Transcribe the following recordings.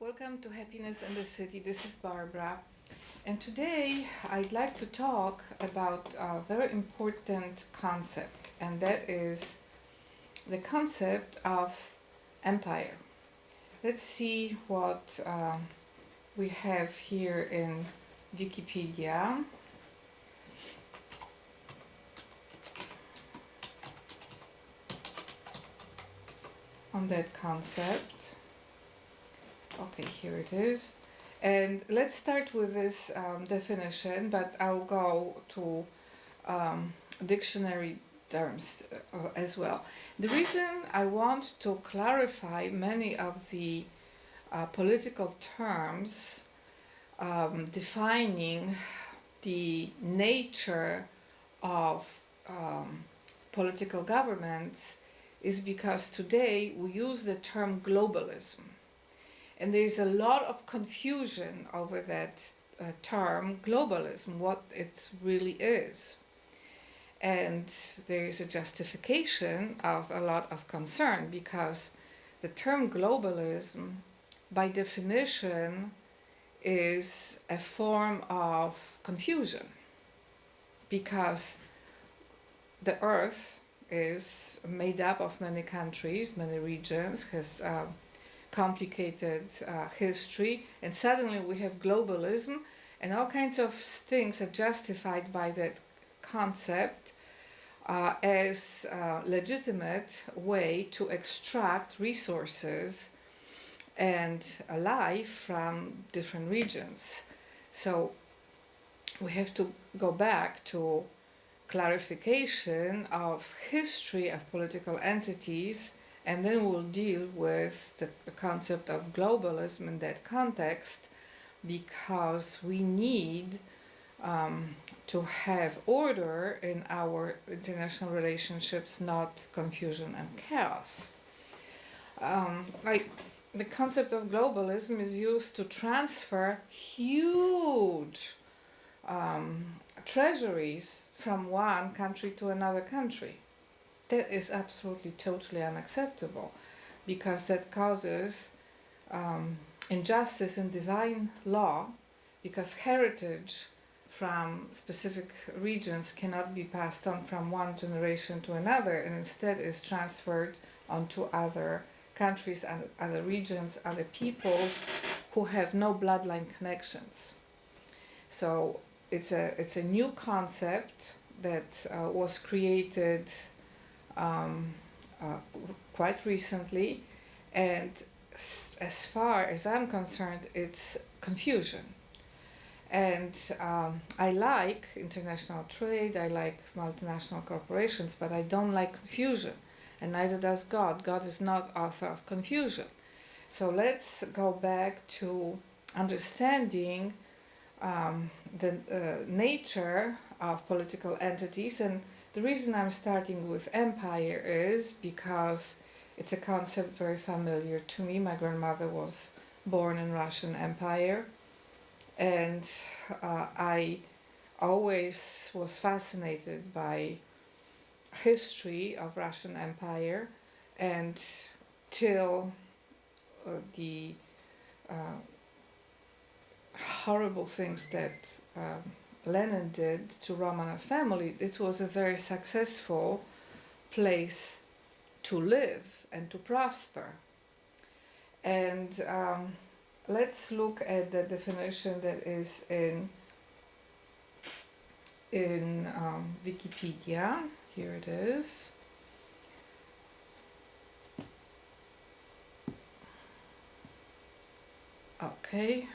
Welcome to Happiness in the City. This is Barbara. And today I'd like to talk about a very important concept, and that is the concept of empire. Let's see what we have here in Wikipedia. On that concept. Okay, here it is. And let's start with this definition, but I'll go to dictionary terms as well. The reason I want to clarify many of the political terms defining the nature of political governments is because today we use the term globalism. And there is a lot of confusion over that term, globalism, what it really is. And there is a justification of a lot of concern because the term globalism, by definition, is a form of confusion. Because the earth is made up of many countries, many regions, has complicated history, and suddenly we have globalism, and all kinds of things are justified by that concept as a legitimate way to extract resources and life from different regions. So we have to go back to clarification of history of political entities, and then we'll deal with the concept of globalism in that context, because we need to have order in our international relationships, not confusion and chaos. Like the concept of globalism is used to transfer huge treasuries from one country to another country. That is absolutely, totally unacceptable, because that causes injustice in divine law, because heritage from specific regions cannot be passed on from one generation to another, and instead is transferred onto other countries, other regions, other peoples who have no bloodline connections. So it's a new concept that was created quite recently, and as far as I'm concerned, it's confusion. And I like international trade, I like multinational corporations, but I don't like confusion, and neither does God. God is not author of confusion. So let's go back to understanding the nature of political entities. And the reason I'm starting with empire is because it's a concept very familiar to me. My grandmother was born in Russian Empire, and I always was fascinated by history of Russian Empire, and till the horrible things that Lenin did to Romanov family, it was a very successful place to live and to prosper. And let's look at the definition that is in Wikipedia. Here it is. Okay.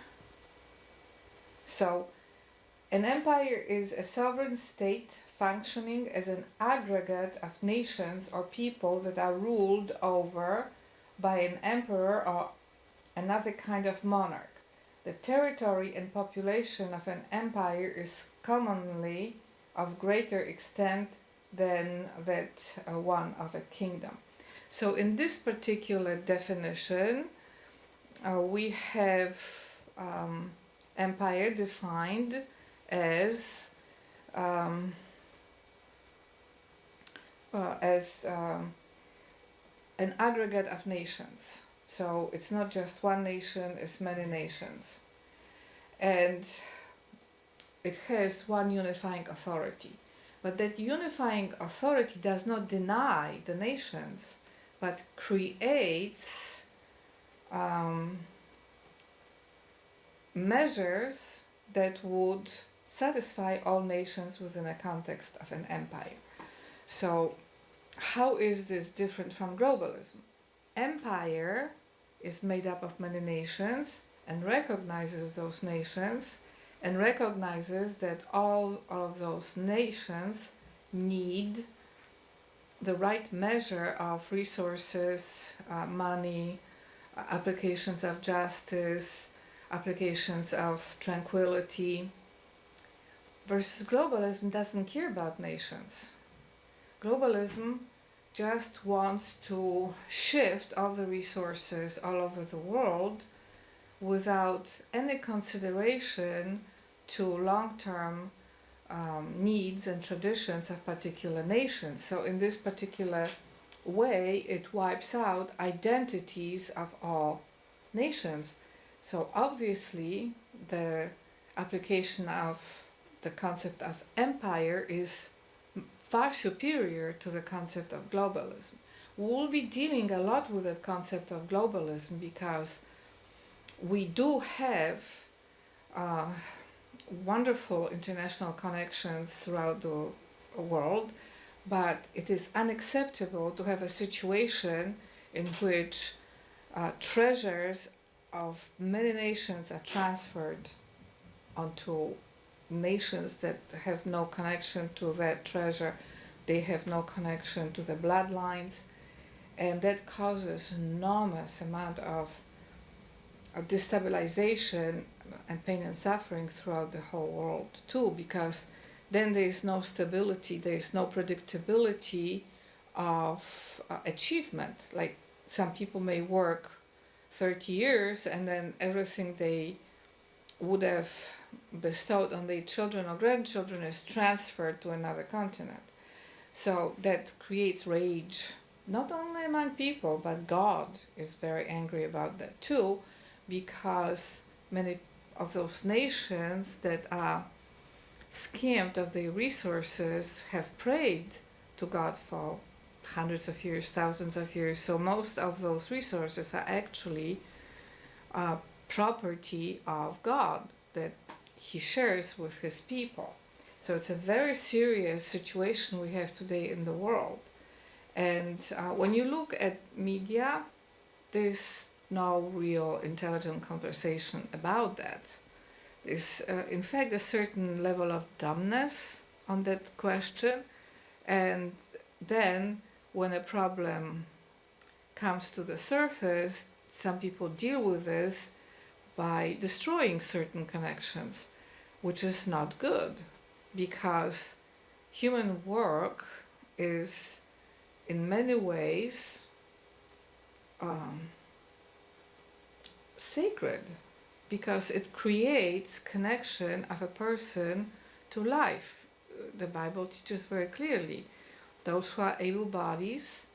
So, an empire is a sovereign state functioning as an aggregate of nations or people that are ruled over by an emperor or another kind of monarch. The territory and population of an empire is commonly of greater extent than that one of a kingdom. So in this particular definition, we have empire defined as an aggregate of nations. So it's not just one nation, it's many nations. And it has one unifying authority. But that unifying authority does not deny the nations, but creates measures that would satisfy all nations within a context of an empire. So, how is this different from globalism? Empire is made up of many nations and recognizes those nations and recognizes that all of those nations need the right measure of resources, money, applications of justice, applications of tranquility. Versus globalism doesn't care about nations. Globalism just wants to shift all the resources all over the world without any consideration to long-term needs and traditions of particular nations. So in this particular way, it wipes out identities of all nations. So obviously, the application of the concept of empire is far superior to the concept of globalism. We'll be dealing a lot with the concept of globalism because we do have wonderful international connections throughout the world, but it is unacceptable to have a situation in which treasures of many nations are transferred onto nations that have no connection to that treasure. They have no connection to the bloodlines, and that causes enormous amount of destabilization and pain and suffering throughout the whole world too, because then there is no stability, there is no predictability of achievement. Like some people may work 30 years and then everything they would have bestowed on their children or grandchildren is transferred to another continent. So that creates rage, not only among people, but God is very angry about that too, because many of those nations that are skimmed of their resources have prayed to God for hundreds of years, thousands of years. So most of those resources are actually property of God that He shares with His people. So it's a very serious situation we have today in the world. And when you look at media, there's no real intelligent conversation about that. There's, in fact, a certain level of dumbness on that question. And then, when a problem comes to the surface, some people deal with this by destroying certain connections, which is not good, because human work is in many ways sacred, because it creates connection of a person to life. The Bible teaches very clearly those who are able bodies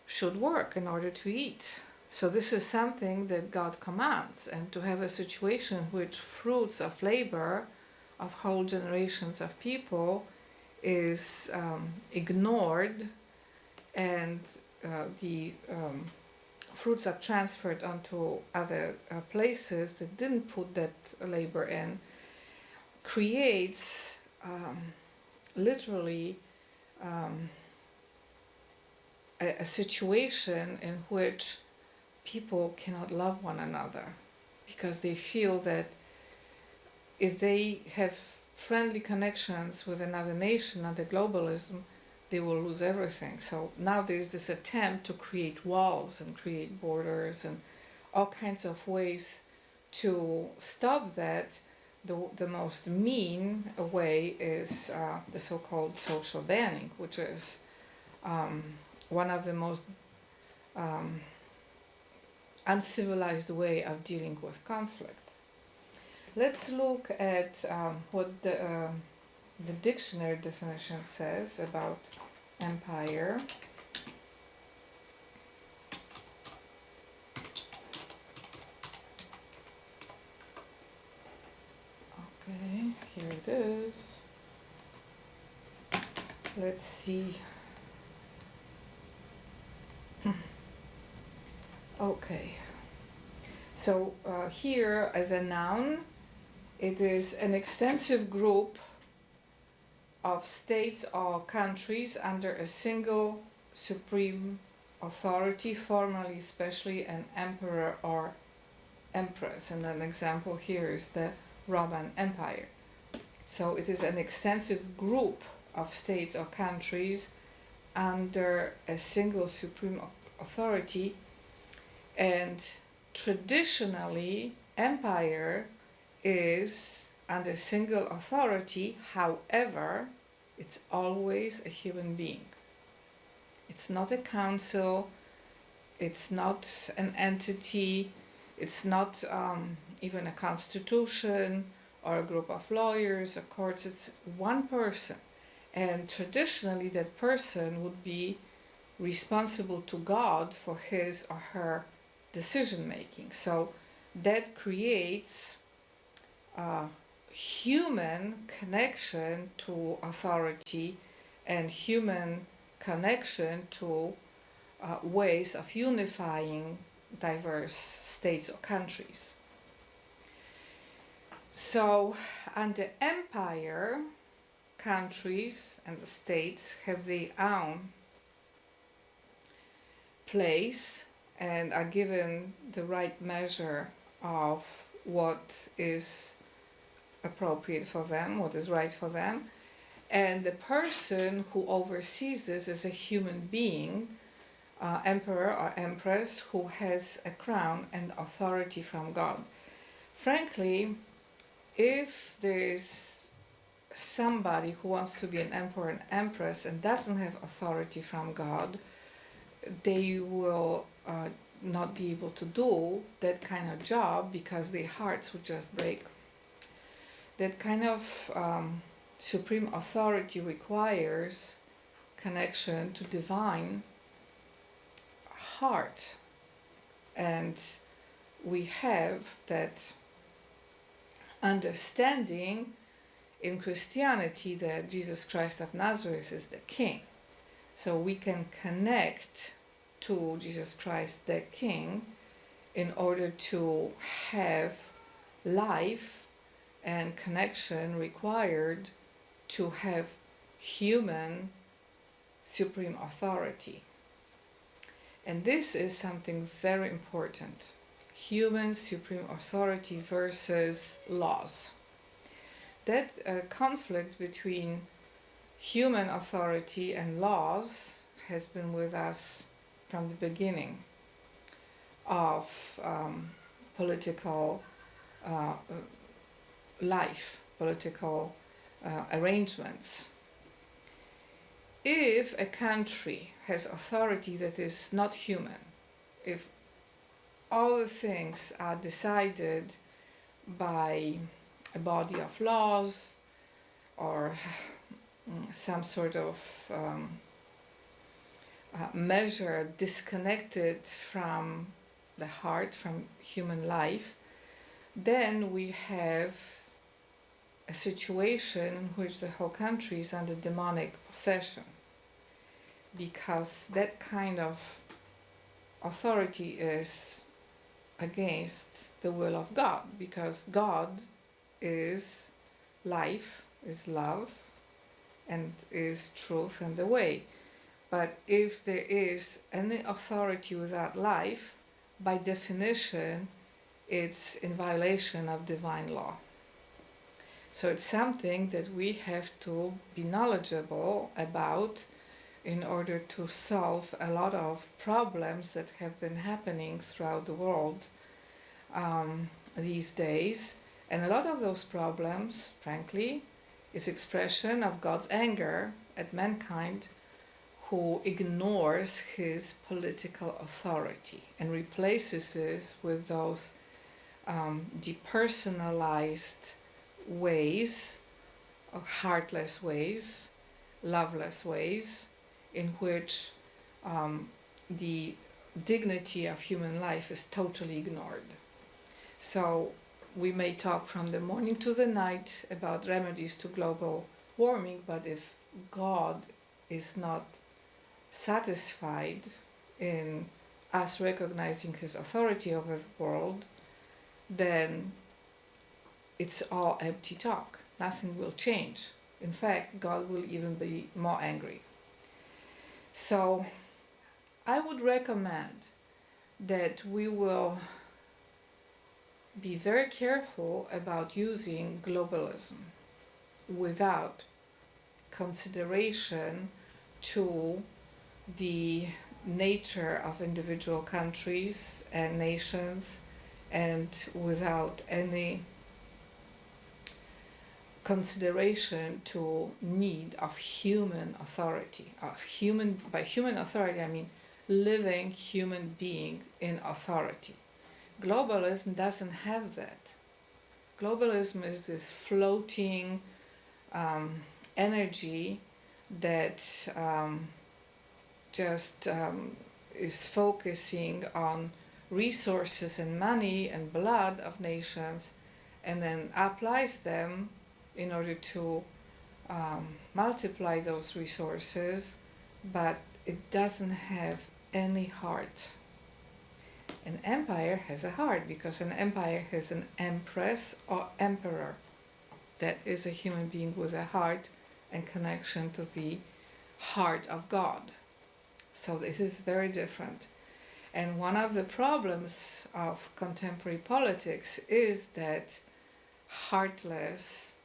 should work in order to eat. So this is something that God commands, and to have a situation in which fruits of labor of whole generations of people is ignored, and the fruits are transferred onto other places that didn't put that labor in, creates literally a situation in which people cannot love one another, because they feel that if they have friendly connections with another nation under globalism, they will lose everything. So now there's this attempt to create walls and create borders and all kinds of ways to stop that. The most mean way is the so-called social banning, which is one of the most uncivilized way of dealing with conflict. Let's look at what the dictionary definition says about empire. let's see. Okay. So here, as a noun, it is an extensive group of states or countries under a single supreme authority, formally especially an emperor or empress. And an example here is the Roman Empire. So it is an extensive group of states or countries under a single supreme authority, and traditionally empire is under single authority. However, it's always a human being. It's not a council, it's not an entity, it's not even a constitution or a group of lawyers or courts. It's one person, and traditionally that person would be responsible to God for his or her decision making. So that creates a human connection to authority and human connection to ways of unifying diverse states or countries. So under empire, countries and the states have their own place and are given the right measure of what is appropriate for them, what is right for them. And the person who oversees this is a human being, emperor or empress, who has a crown and authority from God. Frankly, if there is somebody who wants to be an emperor and empress and doesn't have authority from God, they will not be able to do that kind of job because their hearts would just break. That kind of supreme authority requires connection to divine heart, and we have that understanding in Christianity that Jesus Christ of Nazareth is the King. So we can connect to Jesus Christ the King in order to have life and connection required to have human supreme authority. And this is something very important. Human supreme authority versus laws. That conflict between human authority and laws has been with us from the beginning of political life, political arrangements. If a country has authority that is not human, if all the things are decided by a body of laws or some sort of measure disconnected from the heart, from human life, then we have a situation in which the whole country is under demonic possession, because that kind of authority is against the will of God, because God is life, is love, and is truth and the way. But if there is any authority without life, by definition, it's in violation of divine law. So it's something that we have to be knowledgeable about in order to solve a lot of problems that have been happening throughout the world these days. And a lot of those problems, frankly, is expression of God's anger at mankind, who ignores his political authority and replaces it with those depersonalized ways, heartless ways, loveless ways, in which the dignity of human life is totally ignored. So we may talk from the morning to the night about remedies to global warming, but if God is not satisfied in us recognizing his authority over the world, then it's all empty talk. Nothing will change. In fact, God will even be more angry. So I would recommend that we will be very careful about using globalism without consideration to the nature of individual countries and nations, and without any consideration to need of human authority. By human authority I mean living human being in authority. Globalism doesn't have that. Globalism is this floating energy that just is focusing on resources and money and blood of nations, and then applies them in order to multiply those resources, but it doesn't have any heart. An empire has a heart, because an empire has an empress or emperor that is a human being with a heart and connection to the heart of God. So this is very different. And one of the problems of contemporary politics is that heartless,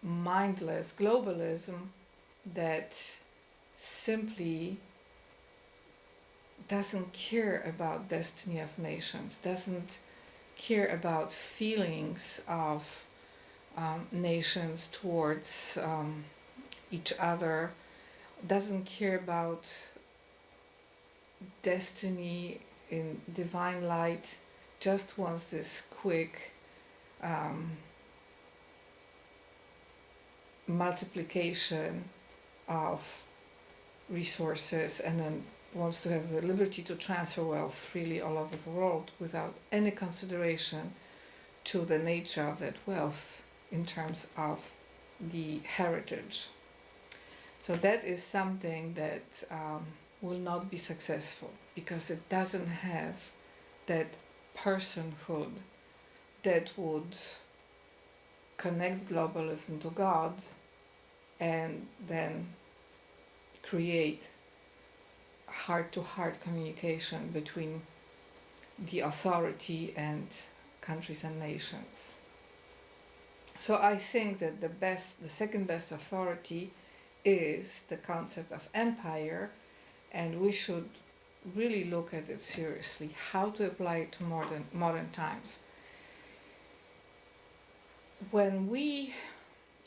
mindless globalism that simply doesn't care about destiny of nations, doesn't care about feelings of nations towards each other, doesn't care about destiny in divine light, just wants this quick multiplication of resources, and then wants to have the liberty to transfer wealth freely all over the world without any consideration to the nature of that wealth in terms of the heritage. So that is something that will not be successful, because it doesn't have that personhood that would connect globalism to God and then create heart-to-heart communication between the authority and countries and nations. So I think that the second best authority is the concept of empire, and we should really look at it seriously, how to apply it to modern times. When we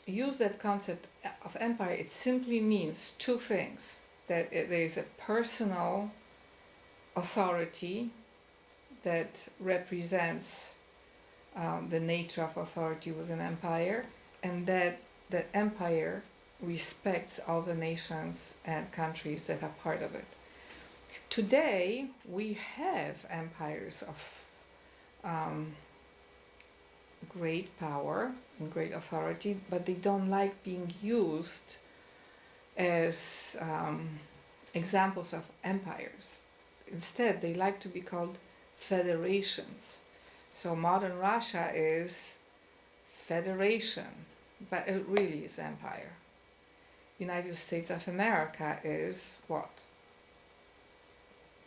use that concept of empire, it simply means two things: that there is a personal authority that represents the nature of authority within empire, and that the empire respects all the nations and countries that are part of it. Today we have empires of great power and great authority, but they don't like being used as examples of empires. Instead, they like to be called federations. So modern Russia is federation, but it really is empire. United States of America is what?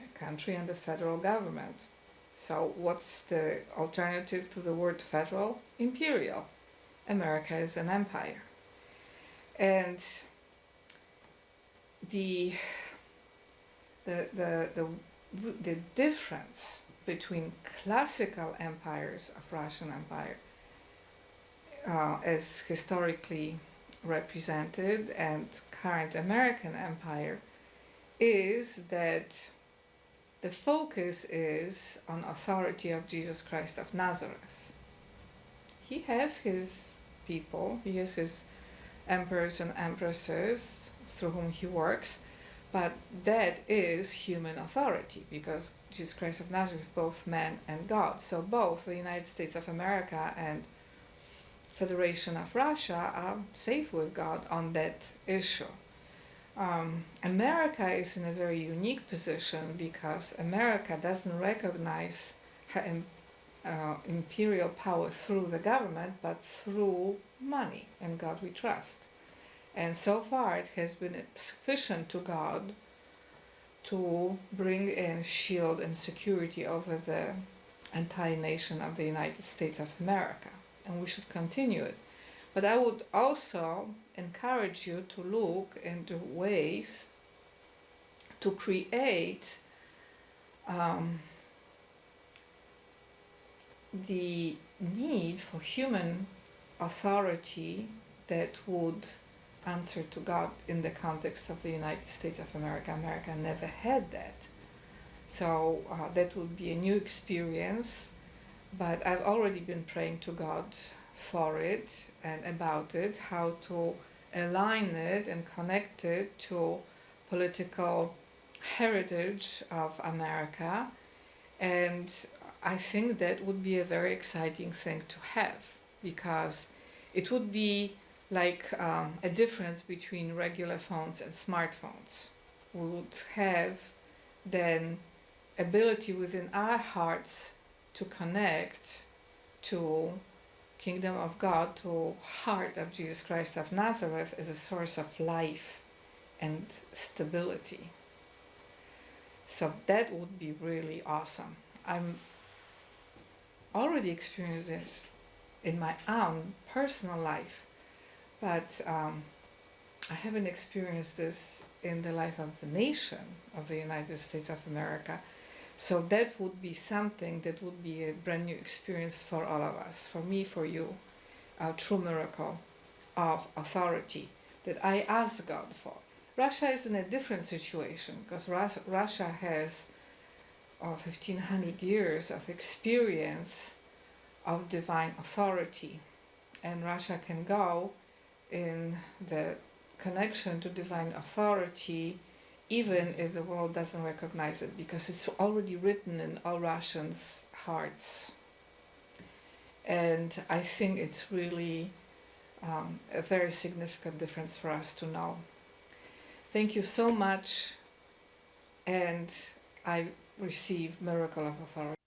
A country under federal government. So what's the alternative to the word federal? Imperial. America is an empire. And the difference between classical empires of Russian Empire as historically represented and current American Empire is that the focus is on authority of Jesus Christ of Nazareth. He has his people, he has his emperors and empresses through whom he works, but that is human authority, because Jesus Christ of Nazareth is both man and God. So both the United States of America and Federation of Russia are safe with God on that issue. America is in a very unique position because America doesn't recognize her imperial power through the government, but through money, and God we trust. And so far it has been sufficient to God to bring in shield and security over the entire nation of the United States of America, and we should continue it. But I would also encourage you to look into ways to create the need for human authority that would answer to God in the context of the United States of America. America never had that. So that would be a new experience, but I've already been praying to God for it and about it, how to align it and connect it to political heritage of America. And I think that would be a very exciting thing to have, because it would be like a difference between regular phones and smartphones. We would have then ability within our hearts to connect to kingdom of God, to heart of Jesus Christ of Nazareth as a source of life and stability. So that would be really awesome. I'm already experienced this in my own personal life, but I haven't experienced this in the life of the nation of the United States of America. So that would be something that would be a brand new experience for all of us, for me, for you, a true miracle of authority that I ask God for. Russia is in a different situation because Russia has 1500 years of experience of divine authority, and Russia can go in the connection to divine authority even if the world doesn't recognize it, because it's already written in all Russians' hearts. And I think it's really a very significant difference for us to know. Thank you so much, and I receive miracle of authority.